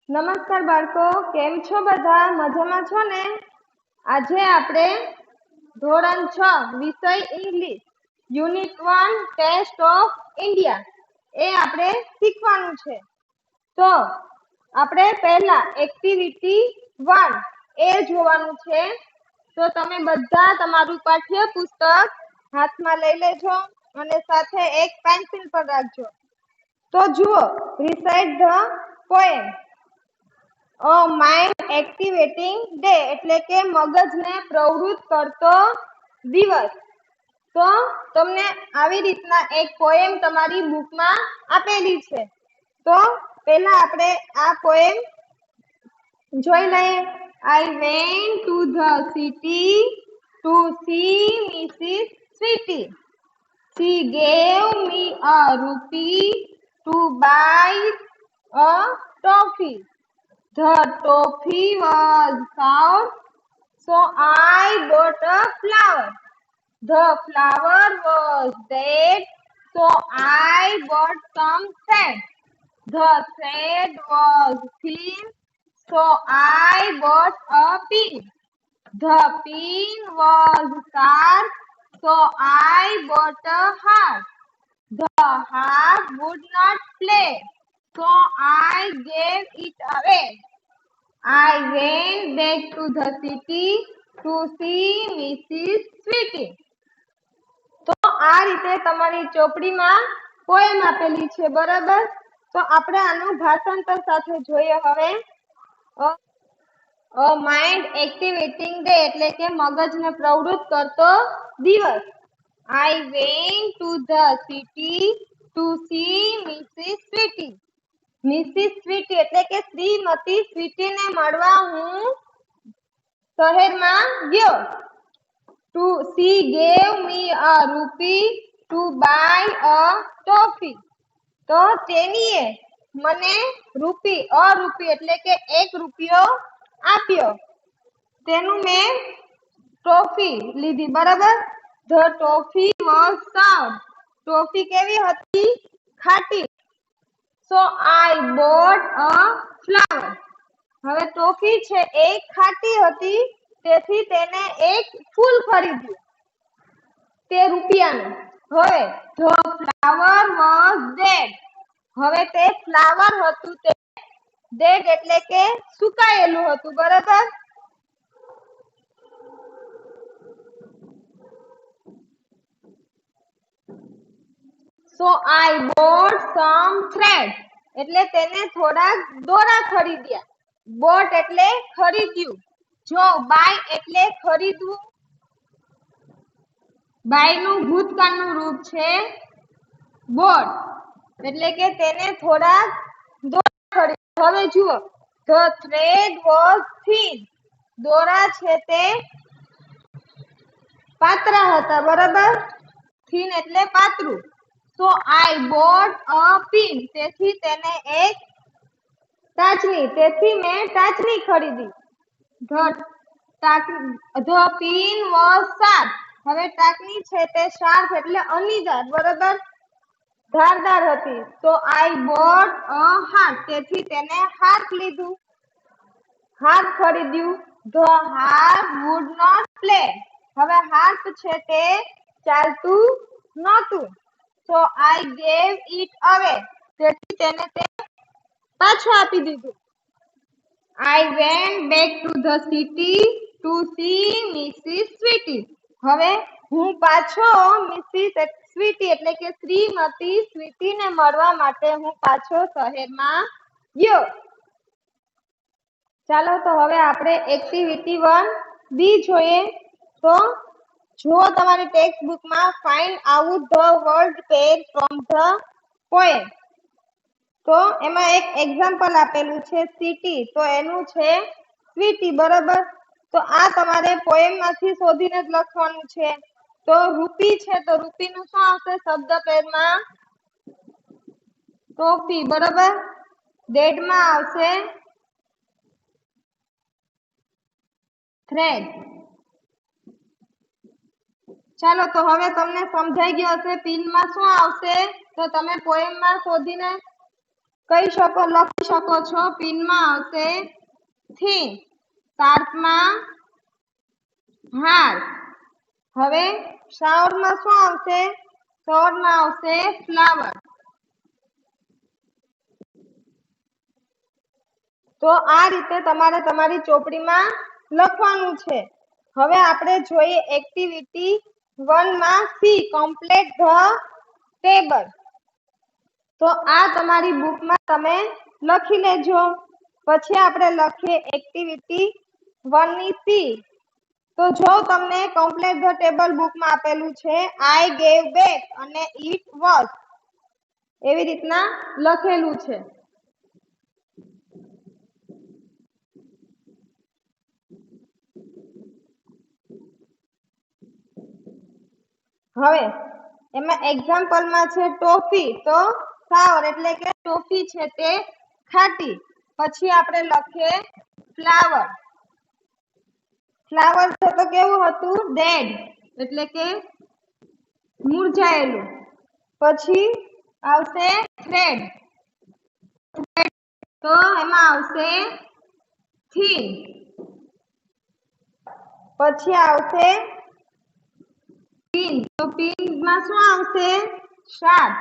નમસ્કાર બાળકો, કેમ છો બધા? મજામાં છો ને? આજે આપણે ધોરણ 6 વિષય English unit 1 taste of India એ આપણે શીખવાનું છે. તો આપણે પહેલા એક્ટિવિટી 1 એ જોવાનું છે. તો તમે બધા તમારું પાઠ્યપુસ્તક હાથમાં લઈ લેજો અને સાથે એક પેન્સિલ પર રાખજો. તો જુઓ, recite the poem. Mind activating day એટલે કે મગજને પ્રવૃત્ત કરતો દિવસ. તો તમને આવી રીતના એક પોએમ તમારી બુકમાં આપેલી છે. તો પહેલા આપણે આ પોએમ જોઈ લઈએ. I went to the city to see Mrs. Sweetie. She gave me a rupee to buy a toffee. The toffee was sour, so I bought a flower. The flower was dead, so I bought some thread. The thread was thin, so I bought a pin. The pin was sharp, so I bought a harp. The harp would not play, so I gave it away. I went back to the city to see Mrs. Sweetie. તો આ રીતે તમારી ચોપડીમાં poem આપેલી છે, બરાબર? તો આપણે આનું ભાષાંતર સાથે જોઈએ હવે. માઇન્ડ એક્ટિવેટિંગ ડે એટલે કે મગજને પ્રવૃત્ત કરતો દિવસ. I went to the city to see Mrs. Sweetie. Mrs Sweetie એટલે કે શ્રીમતી સ્વીટીને મળવા હું શહેરમાં ગયો. She gave me a rupee to buy a toffee. તો તેણીએ મને રૂપી એટલે કે 1 રૂપિયો આપ્યો. તેનું મેં ટોફી લીધી, બરાબર? The toffee was sour. Toffee કેવી હતી? ખાટી. So I bought a flower. હવે ટોફી છે એ ખાટી હતી, તેથી તેને એક ફૂલ ખરીદ્યું તે રૂપિયાનું. હવે the flower was dead. હવે તે ફ્લાવર હતું તે ડેડ એટલે કે સુકાયેલું હતું, બરાબર? So I bought some thread. એટલે તેને થોડા દોરા ખરીદ્યા. બોટ એટલે ખરીદ્યું. જો બાય એટલે ખરીદવું. બાયનું ભૂતકાળનું રૂપ છે બોટ, એટલે કે તેને થોડા દોરા ખરીદ્યા. હવે જુઓ, the thread was thin. દોરા છે તે પાતળા હતા, બરાબર? thin એટલે પાતળું. So I bought a pin. તેથી તેને એક ટાચની, તેથી મેં ટાચની ખરીદી. The pin was sharp. હવે ટાચની છે તે શાર્પ એટલે અણીદાર, બરાબર? ધારદાર હતી. So I bought a harp. તેથી તેને હાર્પ લીધું, હાર્પ ખરીદ્યું. The harp would not play. હવે હાર્પ છે તે ચાલતું નહોતું. So I gave it away. તેથી તેને તે પાછું આપી દીધું. I went back to the city to see Mrs. Sweetie. હવે હું પાછો મિસિસ સ્વીટી એટલે કે શ્રીમતી સ્વીટીને મળવા માટે હું પાછો શહેરમાં ગયો. ચાલો તો હવે આપણે એક્ટિવિટી 1 બી જોઈએ. તો જુઓ તમારી ટેક્સ્ટ બુકમાં find out the word pair from the poem. તો એમાં એક એક્ઝામ્પલ આપેલું છે સિટી, તો એનું છે સ્વીટી, બરાબર? તો આ તમારે પોએમમાંથી શોધીને જ લખવાનું છે. તો રૂપી છે તો રૂપીનું શું આવશે શબ્દ પેરમાં? ટોફી, બરાબર? ડેડમાં આવશે થ્રેડ. ચાલો તો હવે તમને સમજાઈ ગયો હશે પિનમાં શું આવશે, તો તમે પોએમમાં શોધીને લખી શકો છો. પિનમાં આવશે થીન, શાર્પમાં હાર. હવે શાવરમાં શું આવશે? શાવરમાં આવશે ફ્લાવર. તો આ રીતે તમારે તમારી ચોપડીમાં લખવાનું છે. હવે આપણે જોઈએ એક્ટિવિટી 1 માં સી, કમ્પ્લીટ ધ ટેબલ. તો આ તમારી બુકમાં તમે લખી લેજો. પછી આપણે લખીએ એક્ટિવિટી 1 ની સી. તો જો તમને કમ્પ્લીટ ધ ટેબલ બુકમાં આપેલું છે, આઈ ગેવ બેક અને ઇટ વોઝ એવી રીતના લખેલું છે. હવે એમાં એક્ઝામ્પલમાં છે ટોફી, તો સાવર એટલે કે ટોફી છે તે ખાટી. પછી આપણે લખીએ ફ્લાવર. ફ્લાવર છે તો કેવું હતું? ડેડ એટલે કે મુરઝાયેલું. પછી આવશે થ્રેડ, તો એમાં આવશે થીન. પછી આવશે પિન, તો પિનમાં શું આવશે? શાર્પ.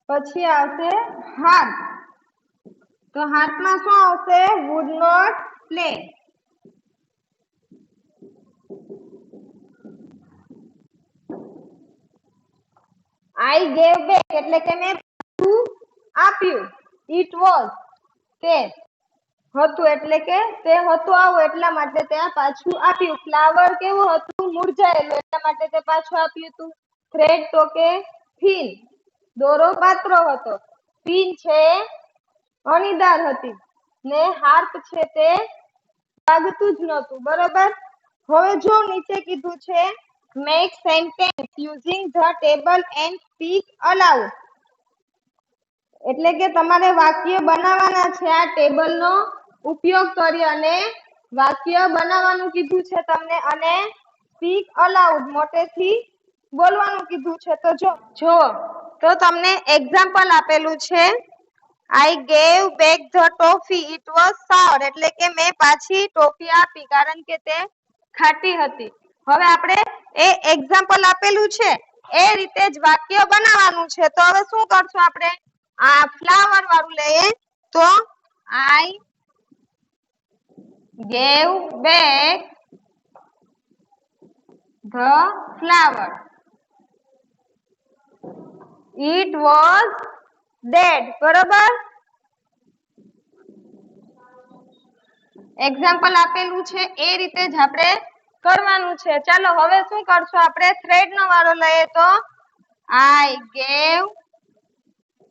પછી આવશે હાર્પ, તો હાર્પમાં શું આવશે? Would not play. I gave back એટલે કે મેં આપ્યું. ઇટ વોઝ તે હતું એટલે કે તે હતું આવું એટલા માટે તે પાછું આપ્યું. ફ્લાવર કેવું હતું? મુરઝાયેલું એટલા માટે તે પાછું આપ્યું હતું. થ્રેડ તો કે થીન, દોરો પાતળો હતો. પિન છે અણીદાર હતી ને હાર્પ છે તે વાગતું જ નહોતું. બરોબર. હવે જો નીચે કીધું છે make sentence using the table and speak allowed. એટલે કે તમારે વાક્ય બનાવવાના છે આ ટેબલનો ઉપયોગ કરી અને વાક્ય બનાવવાનું કીધું છે તમને, અને સ્પીક અલાઉડ મોટેથી બોલવાનું કીધું છે. તો જો તો તમને એક્ઝામ્પલ આપેલું છે, I gave back the toffee it was sour એટલે કે મેં પાછી ટોફી આપી કારણ કે તે ખાટી હતી. હવે આપણે એ એક્ઝામ્પલ આપેલું છે એ રીતે જ વાક્ય બનાવવાનું છે. તો હવે શું કરશું આપણે? આ ફ્લાવર વાળું લઈએ. તો I gave back the flower it was dead. બરોબર. એક્ઝામ્પલ આપેલું છે એ રીતે જ આપણે કરવાનું છે. ચાલો હવે શું કરશું આપણે? થ્રેડ નો વારો લઈએ. તો આઈ ગેવ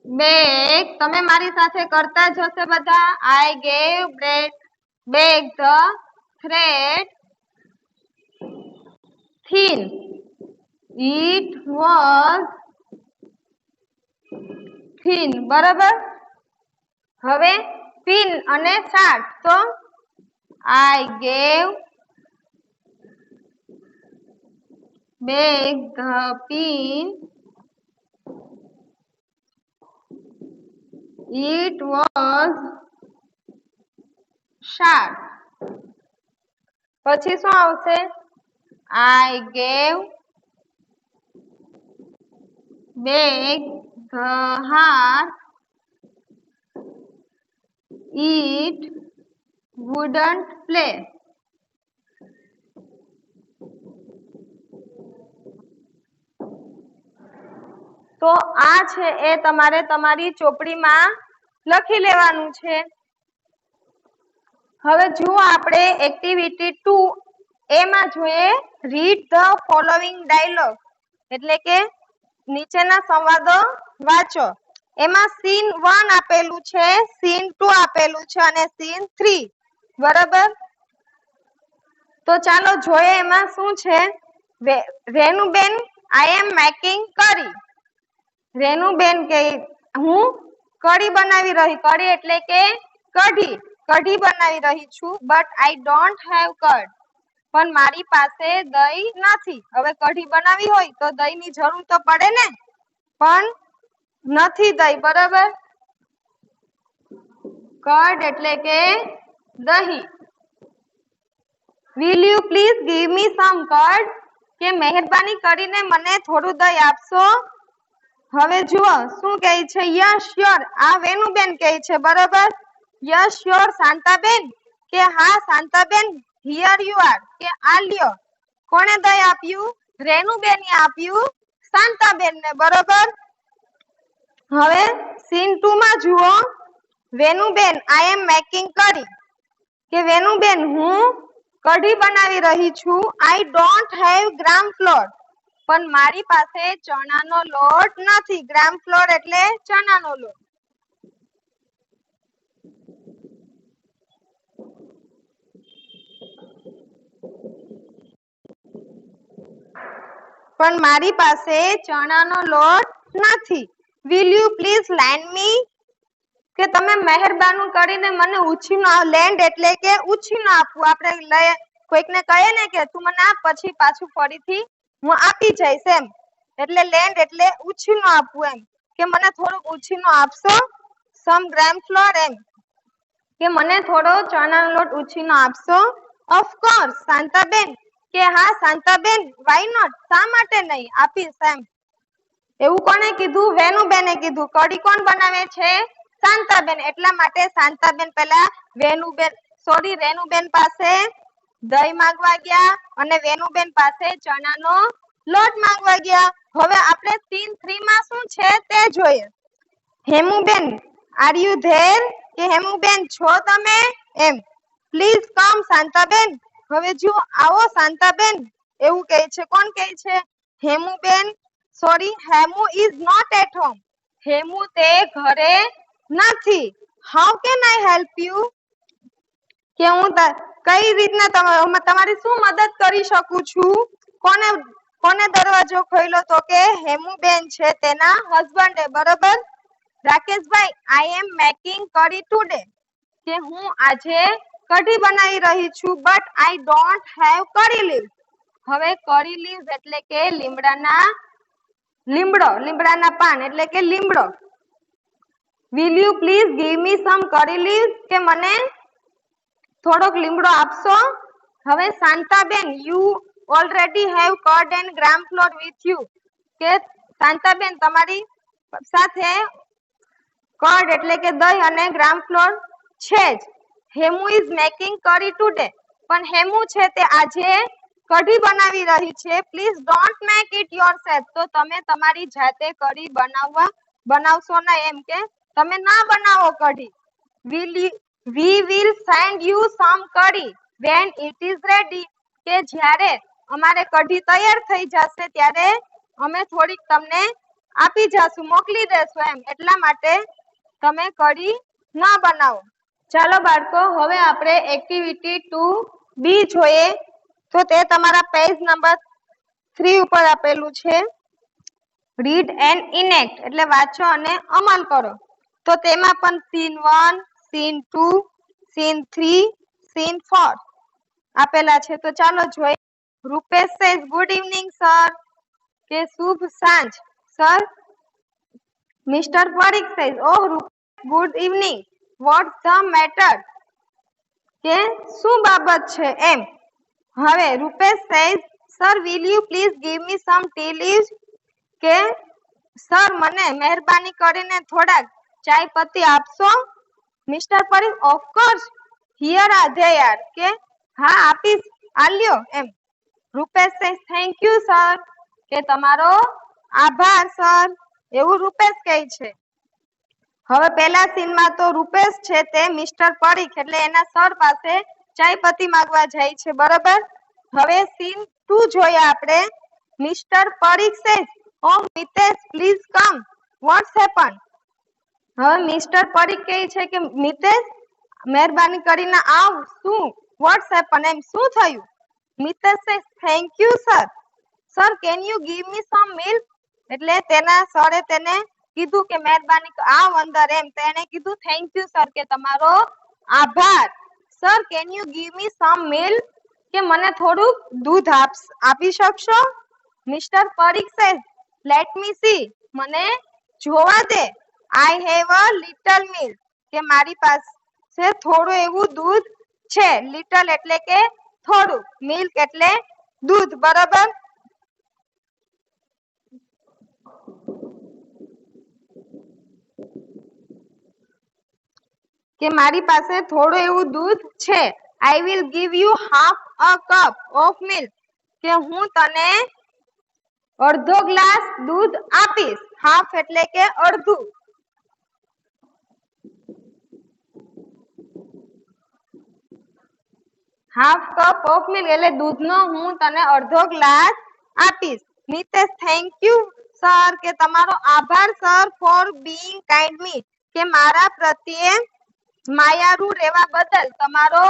બેક, તમે મારી સાથે કરતા જ હશે બધા. આઈ gave back the thread thin it was thin. બરાબર. હવે પિન અને શાર્પ, તો I gave back the pin it was sharp. પછી શું આવશે? I gave back the harp. It wouldn't play. તો આ છે એ તમારે તમારી ચોપડીમાં લખી લેવાનું છે. હવે જુઓ આપણે એક્ટિવિટી 2 એમાં જોઈએ રીડ ધ ફોલોઈંગ ડાયલોગ એટલે કે નીચેના સંવાદો વાંચો. એમાં સીન 1 આપેલું છે, સીન 2 આપેલું છે અને સીન 3. બરાબર. તો ચાલો જોઈએ એમાં શું છે. રેનુબેન આઈ એમ મેકિંગ કરી. રેનુબેન કે હું કઢી બનાવી રહી. કઢી એટલે કે કઢી બનાવી રહી છું. But I don't have curd. પણ મારી પાસે દહીં નથી. હવે કઢી બનાવી હોય તો દહીંની જરૂર તો પડે ને, પણ નથી દહીં, બરાબર. કર્ડ એટલે કે દહીં. Will you please give me some curd, કે મહેરબાની કરીને મને થોડું દહીં આપશો. હવે જુઓ શું કહે છે. યસ શ્યોર, આ વેનુબેન કહે છે, બરાબર. યસ શ્યોર શાંતાબેન, કે હા શાંતાબેન, હિયર યુ આર, કે આ લ્યો. કોણે દહીં આપ્યું? રેનુબેને આપ્યું શાંતાબેન ને, બરોબર. હવે સીન 2 માં જુઓ. વેનુબેન આઈ એમ મેકિંગ કરી, કે વેનુબેન હું કઢી બનાવી રહી છું. આઈ ડોન્ટ હેવ ગ્રામ ફ્લોર, પણ મારી પાસે ચણાનો લોટ નથી. ગ્રામ ફ્લોર એટલે ચણાનો લોટ. પણ મારી પાસે ચણાનો લોટ નથી. વિલ યુ પ્લીઝ લેન્ડ મી, કે તમે મહેરબાની કરીને મને ઉછીનો, લેન્ડ એટલે કે ઉછીનો આપવું. આપણે કોઈકને કહીએ ને કે તું મને આપ, પછી પાછું ફરીથી હું આપી જઈશ એમ, એટલે લેન્ડ એટલે ઉછીનો આપવું એમ, કે મને થોડુંક ઉછીનો આપશો. સમ ગ્રામ ફ્લોર એમ, કે મને થોડો ચણાનો લોટ ઉછીનો આપશો. ઓફકોર્સ શાંતાબેન, કે હા શાંતાબેન, વાય નોટ, શા માટે નહીં, આપીશ એમ. એવું કોને કીધું? વેનુબેને કીધું. કઢી કોણ બનાવે છે? શાંતાબેન. એટલા માટે શાંતાબેન પહેલા રેનુબેન પાસે દહીં માંગવા ગયા અને વેનુબેન પાસે ચણાનો લોટ માંગવા ગયા. હવે આપણે સીન 3 માં શું છે તે જોઈએ. હેમુબેન આર યુ ધેર, કે હેમુબેન છો તમે એમ. પ્લીઝ કમ શાંતાબેન, હવે જો આવો શાંતાબેન, એવું કહે છે. કોણ કહે છે? Hemuben. Sorry, Hemu is not at home, Hemu તે ઘરે નથી. How can I help you, કે હું કઈ રીતના તમારી શું મદદ કરી શકું છું. કોને દરવાજો ખોલ્યો? તો કે હેમુબેન છે તેના હસબન્ડે, બરોબર. રાકેશભાઈ આઈ એમ મેકિંગ કરી ટુડે, કે હું આજે કઢી બનાવી રહી છું. બટ આઈ ડોન્ટ હેવ કરી લીવ્સ, હવે કરી લીવ્સ એટલે કે લીમડાના પાન એટલે કે લીમડો. Will you please give me some curry leaves, કે મને થોડોક લીમડો આપશો. હવે Shantaben you already have curd and gram flour with you, કે શાંતાબેન તમારી સાથે કર્ડ એટલે કે દહીં અને ગ્રામ ફ્લોર છે જ. હેમુ ઇઝ મેકિંગ કરી ટુડે, પણ હેમુ છે તે આજે કઢી બનાવી રહી છે. Please don't make it yourself, તો તમે તમારી જાતે કઢી બનાવશો ના એમ, કે તમે ના બનાવો કઢી. We will send you some kadhi when it is ready, કે જ્યારે અમારે કઢી તૈયાર થઈ જશે ત્યારે અમે થોડીક તમને આપી જશું, મોકલી દેશું એમ. એટલા માટે તમે કઢી ના બનાવો. ચાલો બાળકો, હવે આપણે એક્ટિવિટી 2B જોઈએ. તો તે તમારા પેજ નંબર 3 ઉપર આપેલું છે. રીડ એન્ડ ઇનેક્ટ એટલે વાંચો અને અમલ કરો. તો તેમાં પણ સીન 1, સીન 2, સીન 3, સીન 4 આપેલા છે. તો ચાલો જોઈએ. Rupesh says good evening sir, કે શુભ સાંજ sir. Mister Parikh says oh good evening, what's the matter, કે શું બાબત છે એમ. હવે Rupesh says sir will you please give me some tea leaves, કે સર મને મહેરબાની કરીને થોડાક ચાય પત્તી આપશો. Mister Parikh of course here they are આર, કે હા આપીશ, આલ્યો એમ. Rupesh says thank you sir, કે તમારો આભાર સર, એવું રૂપેશ કહે છે. હવે પહેલા સીનમાં તો રૂપેશ છે તે મિસ્ટર પરીખ એટલે એના સર પાસે ચાય પત્તી માંગવા જાય છે, બરોબર. હવે સીન 2 જોઈએ આપણે. Mr Parikh says oh Mitesh please come, what's happen. હવે મિસ્ટર પરીખ કહે છે કે મિતેશ મહેરબાની કરીને આવ, શું વોટ્સ હેપન એમ, શું થયું. Mitesh says thank you sir, sir can you give me some milk, એટલે તેના સરે તેને કીધું કે મહેરબાની આવ અંદર એમ. તો એને કીધું થેન્ક યુ સર, કે તમારો આભાર. Sir can you give me some milk, કે મને થોડુંક દૂધ આપી શકશો? Mister Parikh says let me see, મને જોવા દે. I have a little milk, કે મારી પાસે થોડું એવું દૂધ છે. લિટલ એટલે કે થોડું, મિલ્ક એટલે દૂધ, બરાબર. કે મારી પાસે થોડું એવું દૂધ છે. I will give you half a cup of milk, કે હું તને અડધો ગ્લાસ દૂધ આપીશ. હાફ એટલે કે અડધું. હાફ કપ ઓફ મિલ્ક એટલે દૂધનો હું તને અડધો ગ્લાસ આપીશ. મિતેશ થેન્ક યુ સર, કે તમારો આભાર સર, ફોર બીઈંગ કાઇન્ડ મી, કે મારા પ્રત્યે માયાળુ રહેવા બદલ તમારો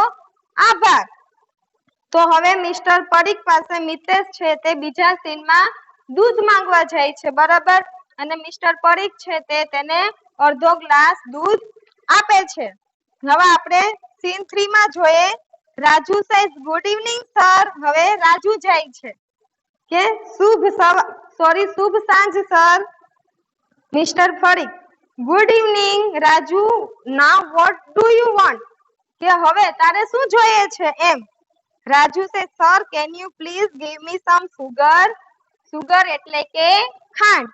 આભાર. તો હવે મિસ્ટર પરીખ પાસે મિતેશ છે તે બીજા સીનમાં દૂધ માંગવા જાય છે, બરાબર. અને મિસ્ટર પરીખ છે તે તેને અડધો ગ્લાસ દૂધ આપે છે. હવે આપણે સીન 3 માં જોઈએ. Raju says good evening sir. હવે રાજુ જાય છે કે શુભ સાંજ sir. Mister Parikh good evening Raju, now vote do you want, કે હવે તારે શું જોઈએ છે એમ. રાજુ સે sir can you please give me some sugar. Sugar એટલે કે ખાંડ,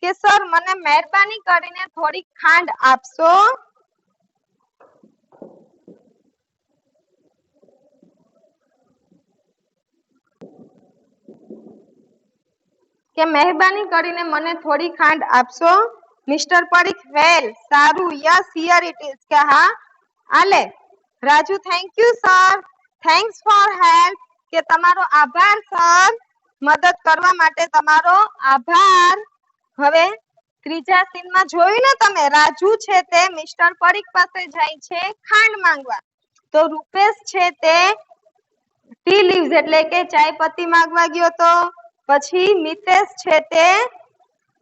કે સર મને મહેરબાની કરીને થોડી ખાંડ આપશો. કે મહેરબાની કરીને મને થોડી ખાંડ આપશો. મિસ્ટર પરીખ વેલ, સારું, યસ હિયર ઇટ ઇઝ, કે હા આલે. Raju thank you sir, thanks for help, કે તમારો આભાર સર, મદદ કરવા માટે તમારો આભાર. હવે ત્રીજા સીનમાં જોયું ને તમે, રાજુ છે તે મિસ્ટર પરીખ પાસે જાય છે ખાંડ માંગવા. તો રૂપેશ છે તે ટી લીવ્સ એટલે કે ચાય પત્તી માંગવા ગયો તો. પછી મિતેશ છે તે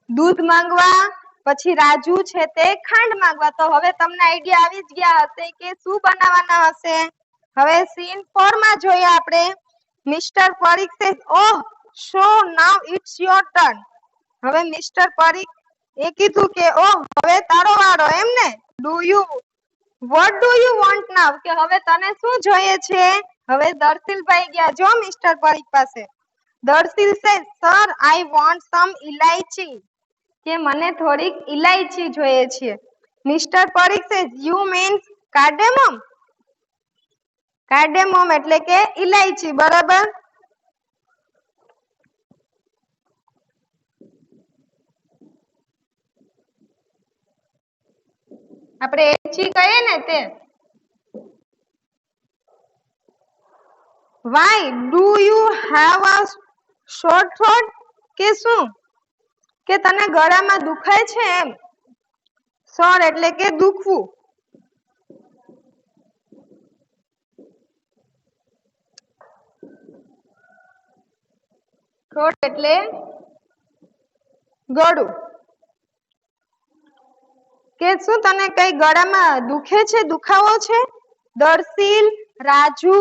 દૂધ માંગવા. પછી રાજુ છે તે ખાંડ માંગવા. તો હવે તમને આઈડિયા આવી જ ગયા હશે કે શું બનાવવાના હશે. હવે સીન 4 માં જોઈએ આપણે. Mr Parikh says oh so now it's your turn. હવે મિસ્ટર પરીખ એ કીધું કે ઓહ હવે તારો વારો એમ ને. What do you want now, કે હવે તને શું જોઈએ છે. હવે દર્શીલભાઈ ગયા જો મિસ્ટર પરીખ પાસે. Darshil says sir I want some elaichi, કે મને થોડીક ઇલાયચી જોઈએ છે. Mister Parikh says you means cardamom. Cardamom એટલે કે ઇલાયચી, બરાબર. આપણે એલચી કહીએ ને તે. Why do you have a short throat, કે શું કે તને ગળામાં દુખાય છે એમ. સોર એટલે કે દુખવું. થ્રોટ એટલે ગળું. કે શું તને કઈ ગળામાં દુખે છે, દુખાવો છે. દર્શીલ, રાજુ,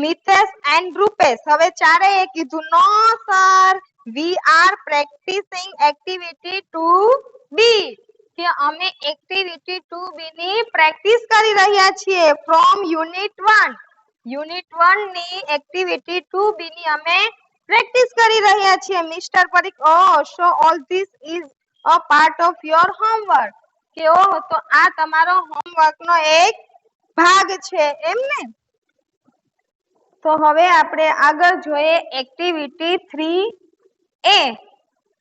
મિતેશ એન્ડ રૂપેશ. હવે ચારેય કીધું no sir, we are practising activity 2B, કે અમે એક્ટિવિટી 2B ની પ્રેક્ટિસ કરી રહ્યા છીએ ફ્રોમ યુનિટ 1. યુનિટ 1 ની એક્ટિવિટી 2B ની અમે પ્રેક્ટિસ કરી રહ્યા છીએ. Mister Parikh oh so all this is a part of your homework, કે ઓહ તો આ તમારો હોમવર્ક નો એક ભાગ છે એમ ને. તો હવે આપણે આગળ જોઈએ activity 3A.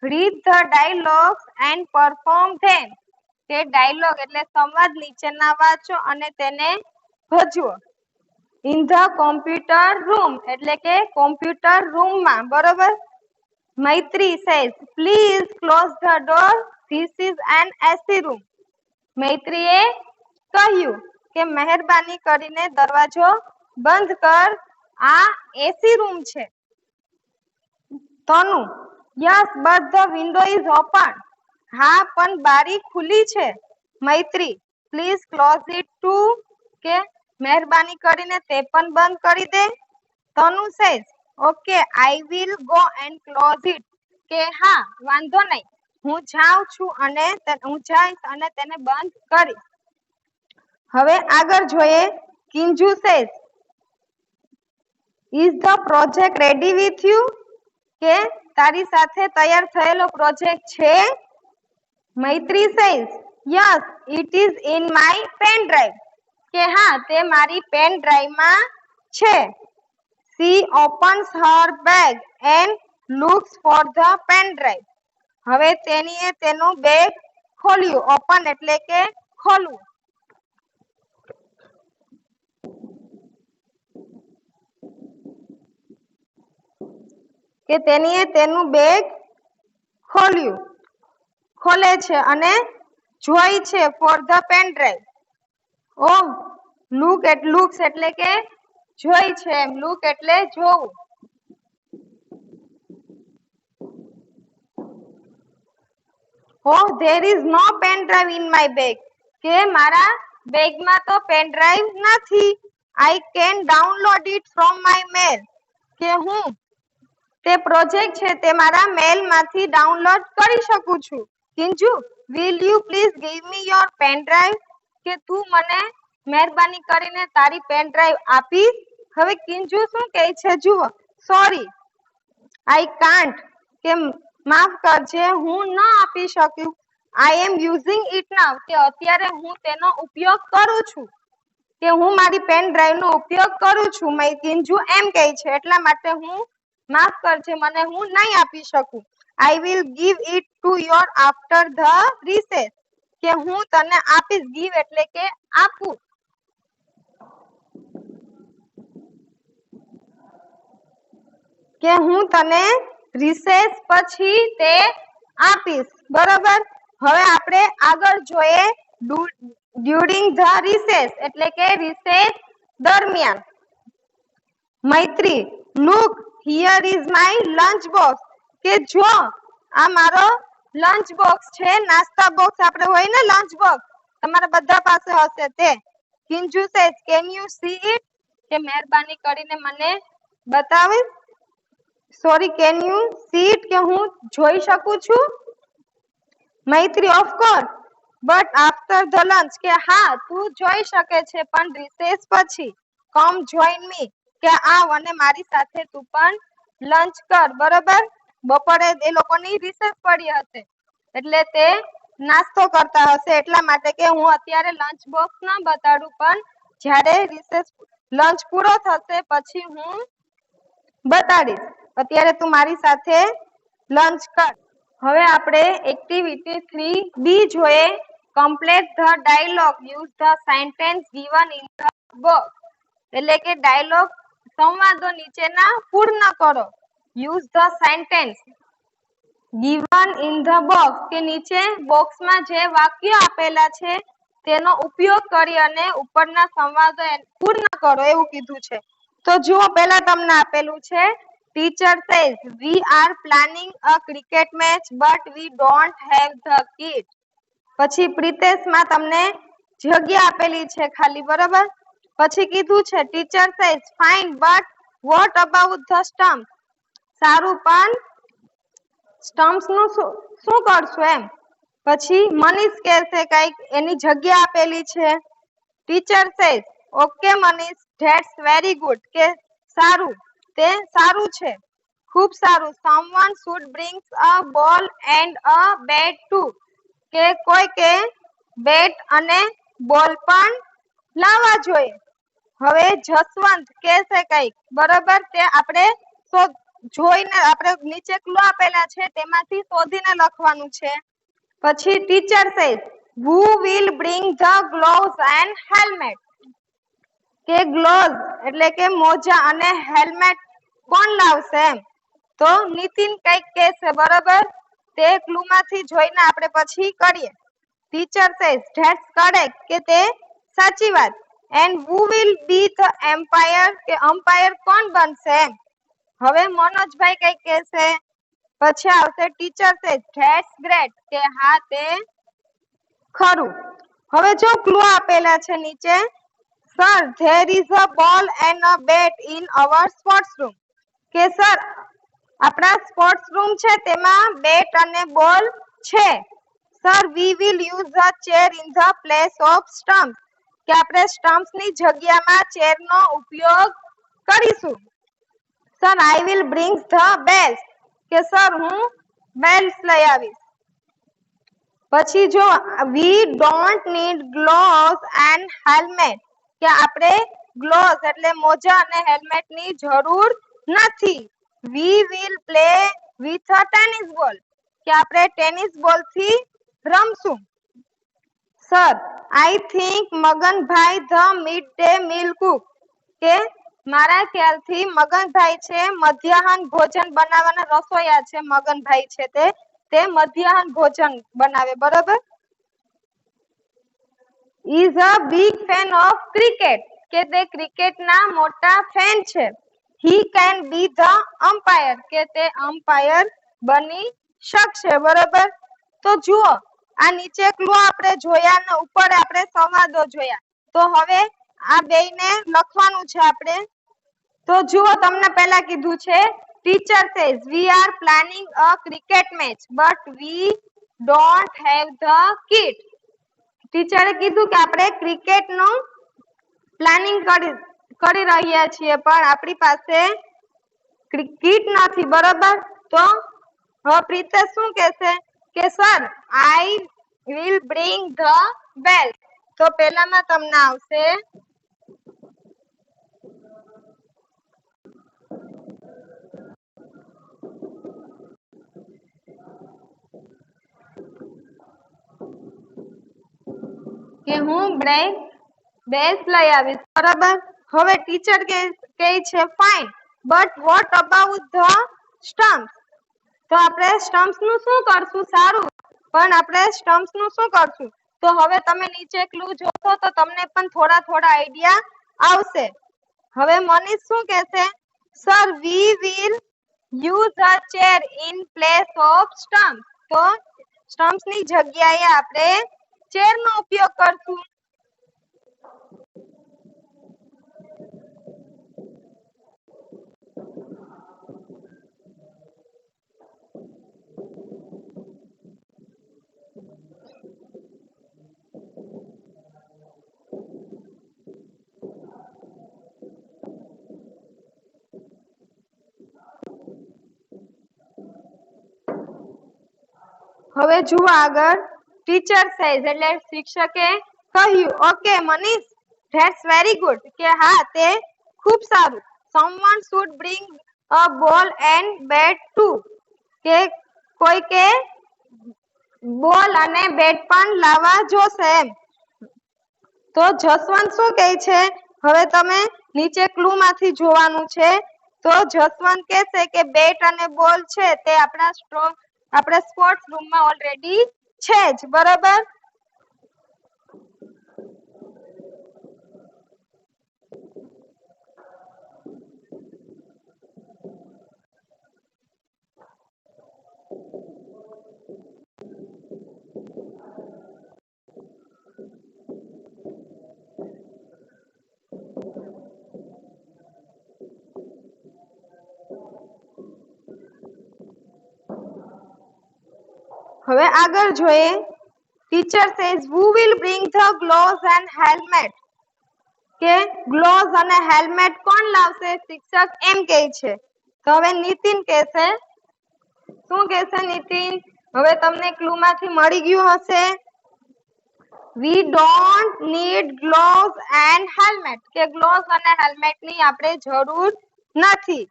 Read the dialogues and perform them, કે ડાયલોગ એટલે સંવાદ નીચેના વાંચો અને તેને ભજવો. ઇન ધ કોમ્પ્યુટર રૂમ એટલે કે કોમ્પ્યુટર રૂમમાં, બરોબર. Maitri says please close the door, this is an AC room. મૈત્રીએ કહ્યું કે મહેરબાની કરીને દરવાજો બંધ કર, આ એસી રૂમ છે. Tanu yes but the window is open, હા પણ બારી ખુલી છે. Maitri please close it too, કે મહેરબાની કરીને તે પણ બંધ કરી દે. Tanu says okay I will go and close it કે હા વાંધો નહીં હું જાઉં છું અને હું જઈશ અને તેને બંધ કરીશ. હવે આગળ જોઈએ Kinju says is the project ready with you કે તારી સાથે તૈયાર થયેલો પ્રોજેક્ટ છે. Maitri says yes it is in my pen drive કે હા તે મારી પેન ડ્રાઈવમાં છે. She opens her bag and looks for the pen drive. હવે તેણીએ તેનું બેગ ખોલ્યું. ઓપન એટલે કે ખોલવું. કે તેણીએ તેનું બેગ ખોલ્યું ખોલે છે અને જોઈ છે for the pen drive. Oh looks એટલે કે જોઈ છે એમ. લુક એટલે જોવું. Oh, there is no pen drive in my bag. કે મારા બેગમાં તો પેન ડ્રાઈવ નથી. I can download it from my mail. કે હું તે પ્રોજેક્ટ છે તે મારા મેલમાંથી ડાઉનલોડ કરી શકું છું. કિંજુ will you please give me your pen drive? કે તું મને મહેરબાની કરીને તારી પેન ડ્રાઈવ આપીશ. હવે કિંજુ શું કહે છે જુઓ સોરી I can't કે માફ કરજે હું ન આપી શક્યું. I am using it now કે અત્યારે હું તેનો ઉપયોગ કરું છું. કે હું મારી પેન ડ્રાઈવનો ઉપયોગ કરું છું. કિંજુ એમ કહે છે એટલા માટે હું માફ કરજે મને હું નહીં આપી શકું. I will give it to you after the recess કે હું તને આપીશ. give એટલે કે આપું. કે હું તને રિસેસ પછી તે આપીશ. બરોબર. હવે આપણે આગળ જોઈએ ડ્યુરિંગ ધ રિસેસ એટલે કે રિસેસ દરમિયાન. Maitri look here is my lunch box કે જો આ મારો લંચ બોક્સ છે. નાસ્તા બોક્સ આપણે હોય ને લંચ બોક્સ તમારા બધા પાસે હશે તે. Kinju says can you see it કે મહેરબાની કરીને મને બતાવીશ. Sorry can you see it કે હું જોઈ શકું છું. Maitri of course but after the lunch કે હા તું જોઈ શકે છે પણ રિસેસ પછી. કમ જોઈન મી કે આવ અને મારી સાથે તું પણ લંચ કર. બરોબર. બપોરે એ લોકોની રિસેસ પડી હશે એટલે તે નાસ્તો કરતા હશે એટલા માટે કે હું અત્યારે લંચ બોક્સ ના બતાડું પણ જ્યારે રિસેસ લંચ પૂરો થશે પછી હું બતાડીશ. અત્યારે તું મારી સાથે લંચ કર. હવે આપણે એક્ટિવિટી 3B જોઈએ complete the dialogue use the sentence given in the box એટલે કે ડાયલોગ સંવાદો નીચેના પૂર્ણ કરો. Use the sentence given in the box કે નીચે બોક્સમાં જે વાક્યો આપેલા છે તેનો ઉપયોગ કરી અને ઉપરના સંવાદો પૂર્ણ કરો એવું કીધું છે. તો જુઓ પહેલા તમને આપેલું છે teacher says we are planning a cricket match but we don't have the kit. પછી પ્રિતેશમાં તમને જગ્યા આપેલી છે ખાલી. બરોબર. પછી કીધું છે teacher says fine but what about the stump. સારું પણ સ્ટમ્પ્સ નું શું કરશું એમ. પછી મનીષ કહેશે કઈક એની જગ્યા આપેલી છે. Teacher says okay Manish that's very good કે સારું તે સારું છે ખૂબ સારું. Someone should brings a ball and a Bet two કે કોઈ કે બેટ અને બોલ પણ લાવવા જોઈએ. હવે જસવંત કહેશે કઈક. બરોબર. તે આપણે જોઈને આપણે નીચે ક્લુ આપેલા છે તેમાંથી શોધીને લખવાનું છે. પછી teacher says who will bring the gloves and helmet કે ગ્લોવ્સ એટલે કે મોજા અને હેલ્મેટ કોણ લાવશે એમ. તો નીતિન કઈક કહેશે. બરોબર. તે ક્લુમાંથી જોઈને આપણે પછી કરીએ. ટીચર સેઝ ધેટ્સ કરેક્ટ કે તે સાચી વાત. And who will be the umpire કે અમ્પાયર કોણ બનશે એમ. હવે મનોજભાઈ કઈક કહેશે. પછી આવશે ટીચર સેઝ ધેટ્સ ગ્રેટ કે હા તે ખરું. હવે જો ક્લુ આપેલા છે નીચે sir there is a ball and a bat in our sports room. કે સર આપણા સ્પોર્ટ્સ રૂમ છે તેમાં બેટ અને બોલ છે. Sir we will use a chair in the place of stump. કે આપણે સ્ટમ્પ્સ ની જગ્યામાં ચેરનો ઉપયોગ કરીશું. Sir I will bring the bails. કે સર હું બેલ્સ લઈ આવીશ. પછી જો we don't need gloves and helmet. કે આપણે ગ્લોવ્સ એટલે મોજા અને હેલ્મેટ ની જરૂર નથી. We will play with a tennis ball. કે આપણે ટેનિસ બોલ થી રમશું. Sir I think Maganbhai the mid day meal cook. કે મારા ખ્યાલથી મગનભાઈ છે મધ્યાહન ભોજન બનાવવાના રસોઈયા છે. મગનભાઈ છે તે મધ્યાહન ભોજન બનાવે. બરોબર. Is a big fan of cricket. કે તે ક્રિકેટના મોટા ફેન છે. He can be the umpire. કે તે અમ્પાયર બની શકશે. બરોબર. તો જુઓ આ નીચે ક્લુ આપણે જોયા ને ઉપર આપણે સંવાદો જોયા. તો હવે આ બેયને લખવાનું છે આપણે. તો જુઓ તમને પહેલા કીધું છે teacher says we are planning a cricket match but we don't have the kit. ટીચરે કીધું કે આપણે ક્રિકેટ નું પ્લાનિંગ કરી રહ્યા છીએ પણ આપણી પાસે કીટ નથી. બરોબર. તો હવે પ્રિતેશ શું કહેશે કે sir I will bring the bell. તો પહેલામાં તમને આવશે કે હું બેલ્સ લઈ આવીશ. બરાબર. હવે ટીચર કહે છે fine but what about the stumps. તો આપણે સ્ટમ્પ્સ નું શું કરશું? સારું પણ આપણે સ્ટમ્પ્સ નું શું કરશું? તો હવે તમે નીચે ક્લુ જોશો તો તમને પણ થોડા થોડા આઈડિયા આવશે. હવે મનીષ શું કહેશે? Sir we will use a chair in place of stump. તો સ્ટમ્પ્સ ની જગ્યાએ આપણે ચેર નો ઉપયોગ કરશું. હવે જુઓ આગળ ટીચર સેઝ એટલે શિક્ષકે કહ્યું okay Manish that's very good. કે હા તે ખૂબ સારું. Someone should bring a ball and Bet two. કે કોઈકે બોલ અને બેટ પણ લાવવા જોશે એમ. તો જસવંત શું કહે છે? હવે તમે નીચે ક્લુ માંથી જોવાનું છે. તો જસવંત કહેશે કે બેટ અને બોલ છે તે આપણા સ્પોર્ટ્સ રૂમમાં ઓલરેડી છે જ. બરોબર. હવે આગળ જોઈએ teacher says who will bring the gloves and helmet. કે ગ્લોવ્સ અને હેલ્મેટ કોણ લાવશે? શિક્ષક એમ કહે છે. તો હવે નીતિન કહેશે. શું કહેશે નીતિન? હવે તમને ક્લુ માંથી મળી ગયું હશે. વી don't need gloves and helmet. કે ગ્લોવ્સ અને હેલ્મેટ ની આપણે જરૂર નથી.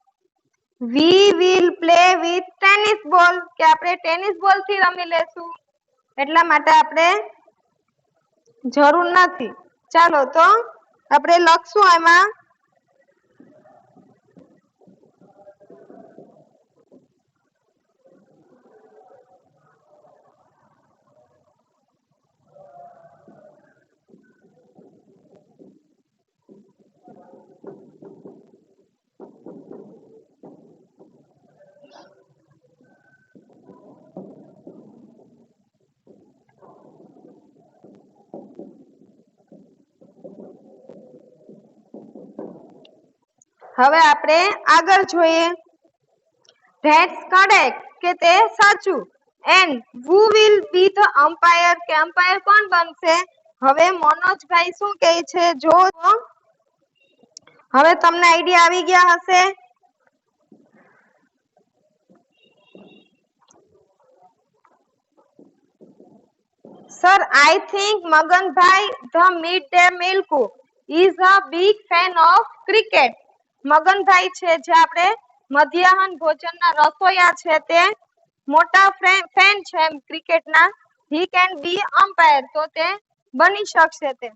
We will play with tennis ball. કે આપણે ટેનિસ બોલ થી રમી લેશું. એટલા માટે આપણે જરૂર નથી. ચાલો તો આપણે લખશું એમાં હવે આપણે આગળ જોઈએ. ધેટ્સ કરેક્ટ કે તે સાચું. And who will be the umpire કે અમ્પાયર કોણ બનશે? હવે મનોજભાઈ શું કહે છે જો હવે તમને આઈડિયા આવી ગયા હશે. Sir, I think Maganbhai, the midday meal cook, is a big fan of cricket. Maganbhai છે જે આપણે મધ્યાહન ભોજનના રસોઈયા છે તે મોટા ફેન છે ક્રિકેટના. He can be umpire, તો તે બની શકશે તે.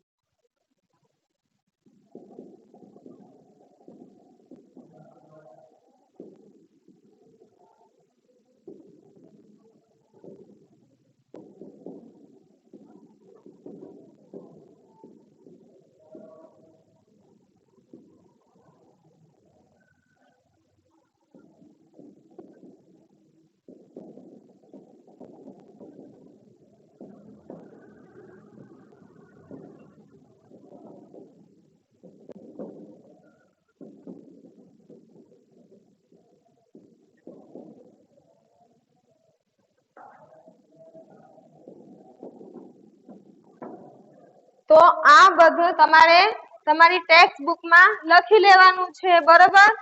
તો આ બધું તમારે તમારી ટેક્સ્ટ બુકમાં લખી લેવાનું છે, બરોબર?